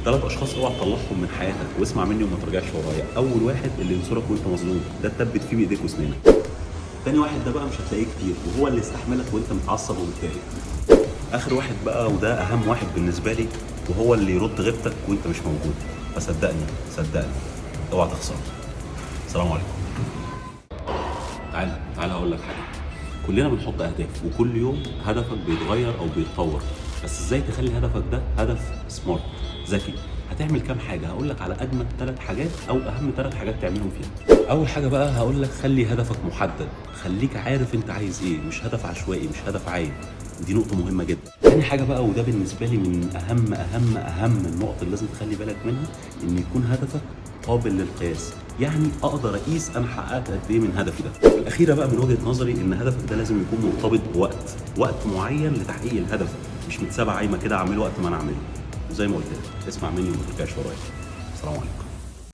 3 اشخاص اوعى تطلعهم من حياتك، واسمع مني وما ترجعش ورايا. اول واحد اللي ينصرك وانت مظلوم، ده تثبت فيه بايديك واسنانك. تاني واحد ده بقى مش هتلاقيه كتير، وهو اللي يستحملك وانت متعصب ومتضايق. اخر واحد بقى، وده اهم واحد بالنسبه لي، وهو اللي يرد غيبتك وانت مش موجود. فصدقني صدقني اوعى تخسر. السلام عليكم. تعالى هقول لك حاجه. كلنا بنحط اهداف، وكل يوم هدفك بيتغير او بيتطور، بس ازاي تخلي هدفك ده هدف سمارت ذكي؟ هتعمل كام حاجه؟ هقول لك على اجمل 3 حاجات او اهم 3 حاجات تعملهم فيها. اول حاجه بقى هقول لك خلي هدفك محدد، خليك عارف انت عايز ايه، مش هدف عشوائي، مش هدف عايم. دي نقطه مهمه جدا. تاني حاجه بقى، وده بالنسبه لي من اهم النقط اللي لازم تخلي بالك منها، ان يكون هدفك قابل للقياس. يعني اقدر اقيس انا حققت قد ايه من هدفي ده. الاخيره بقى من وجهه نظري، ان هدفك ده لازم يكون مرتبط بوقت معين لتحقيق الهدف، مش متسابه عايمه كده اعمله وقت ما انا اعمله. وزي ما قلت لك، اسمع مني وما ترجعش ورايا. السلام عليكم.